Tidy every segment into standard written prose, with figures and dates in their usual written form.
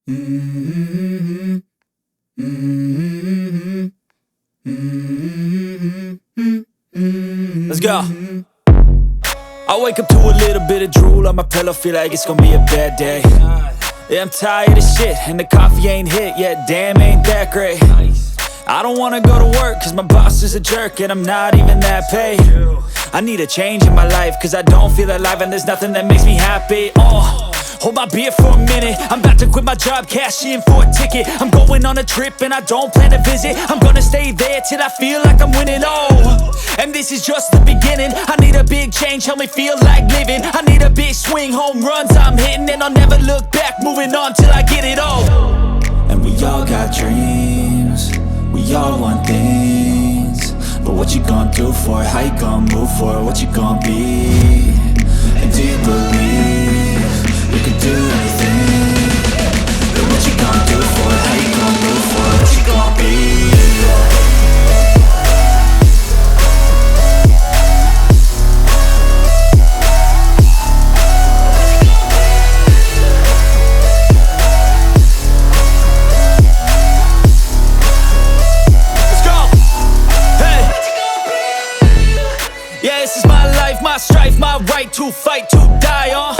Mm-hmm. Mm-hmm. Mm-hmm. Let's go. I wake up to a little bit of drool on my pillow, feel like it's gonna be a bad day. Yeah, I'm tired of shit, and the coffee ain't hit yet, damn, ain't that great. I don't wanna go to work, cause my boss is a jerk, and I'm not even that paid. I need a change in my life, cause I don't feel alive, and there's nothing that makes me happy. Hold my beer for a minute, I'm about to quit my job, cash in for a ticket. I'm going on a trip and I don't plan to visit. I'm gonna stay there till I feel like I'm winning, and this is just the beginning. I need a big change, help me feel like living. I need a big swing, home runs I'm hitting, and I'll never look back, moving on till I get it all. And we all got dreams, we all want things, but what you gonna do for it? How you gonna move for it? What you gonna be? And do you believe you can do anything? But what you gonna do for it? How you gonna move for it? What you gonna be? Yeah, this is my life, my strife, my right to fight, to die on.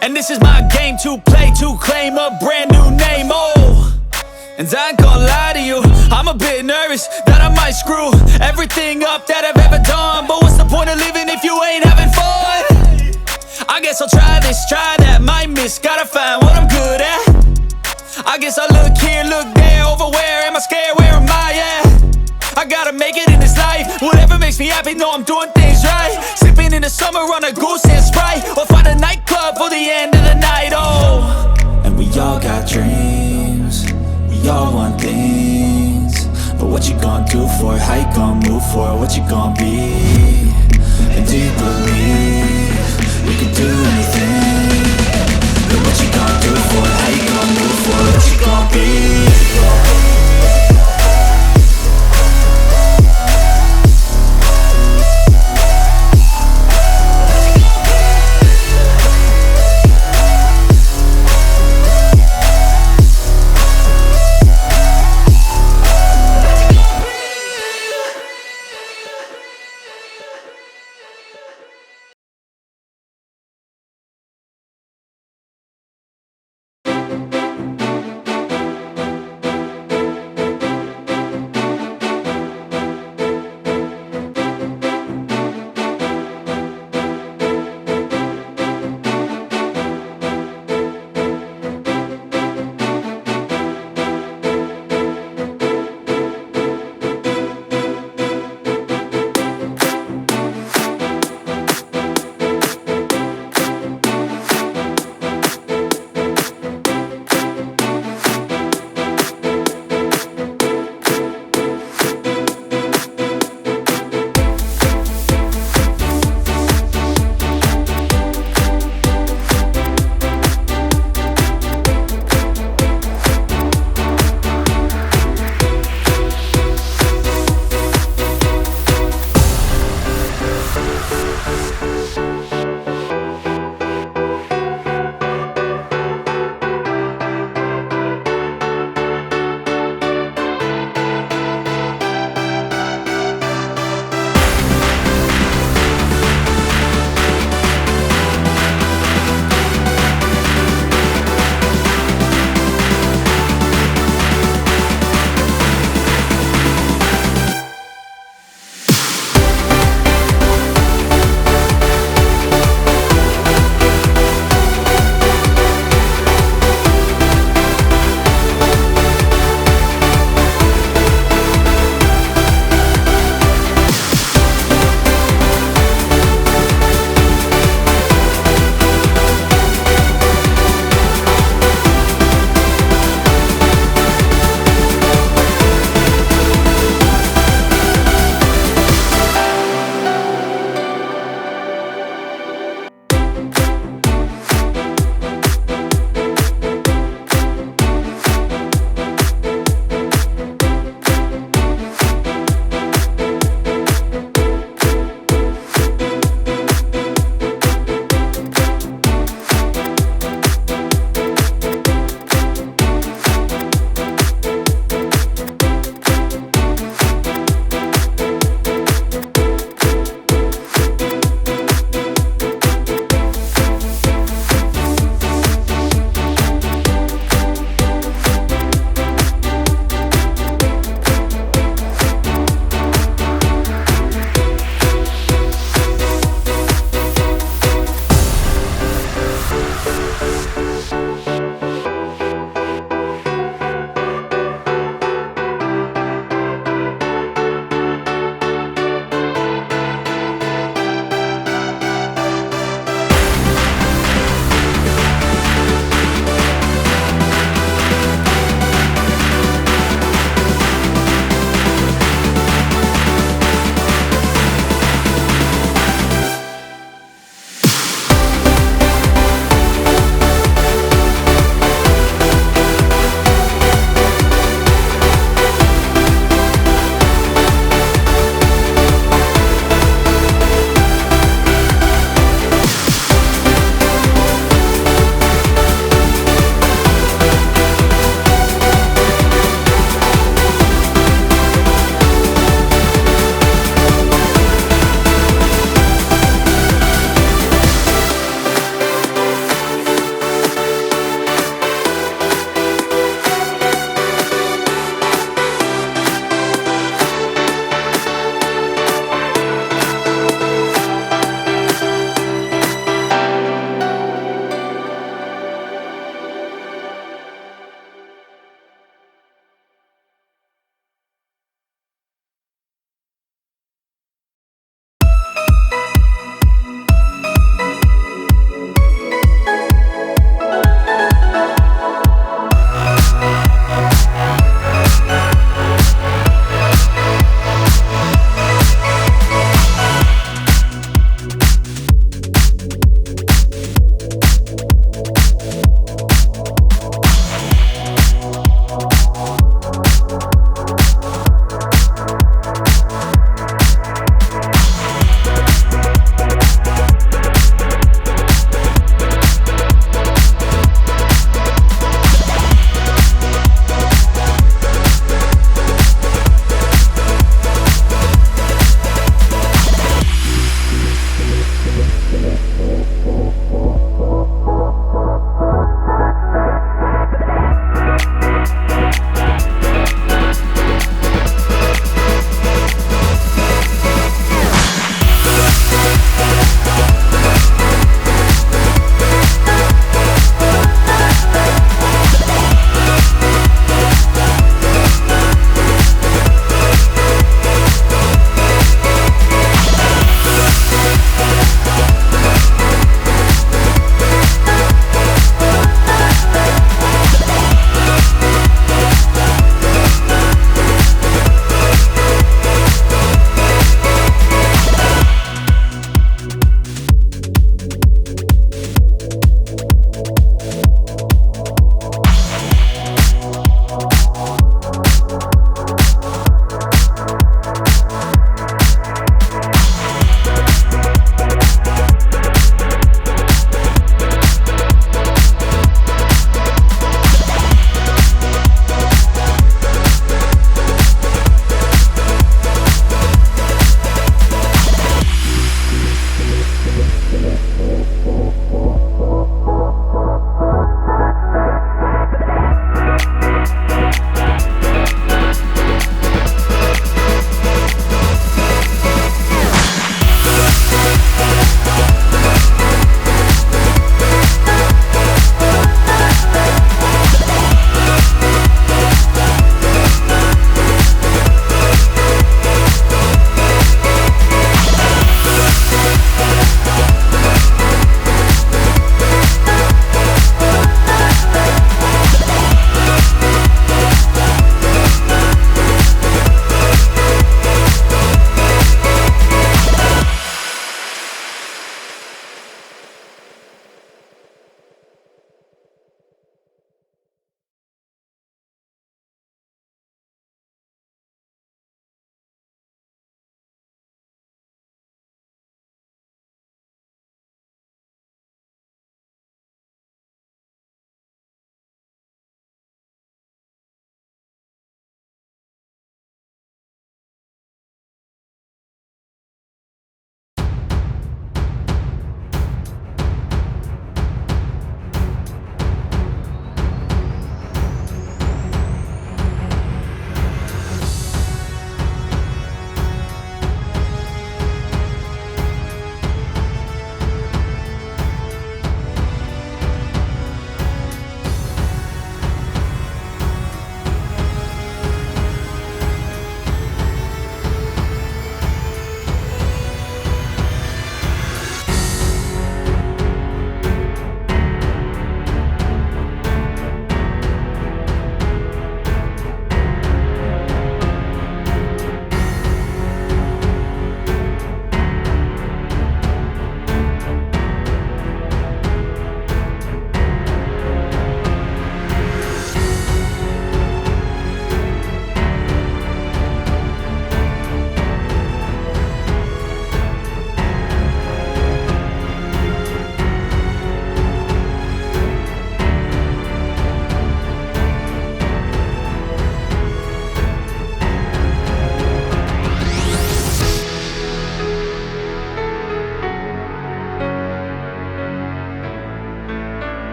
And this is my game to play, to claim a brand new name, And I ain't gonna lie to you, I'm a bit nervous that I might screw everything up that I've ever done. But what's the point of living if you ain't having fun? I guess I'll try this, try that, might miss, gotta find what I'm good at. I guess I look here, look there, over where am I scared, where am I at? I gotta make it in this life, whatever makes me happy, know I'm doing things right. Sipping in the summer on a goose and Sprite, or find a nightclub for the end of the night, And we all got dreams, we all want things, but what you gonna do for it? How you gonna move for it? What you gonna be? And do you believe you can do anything? But what you gonna do?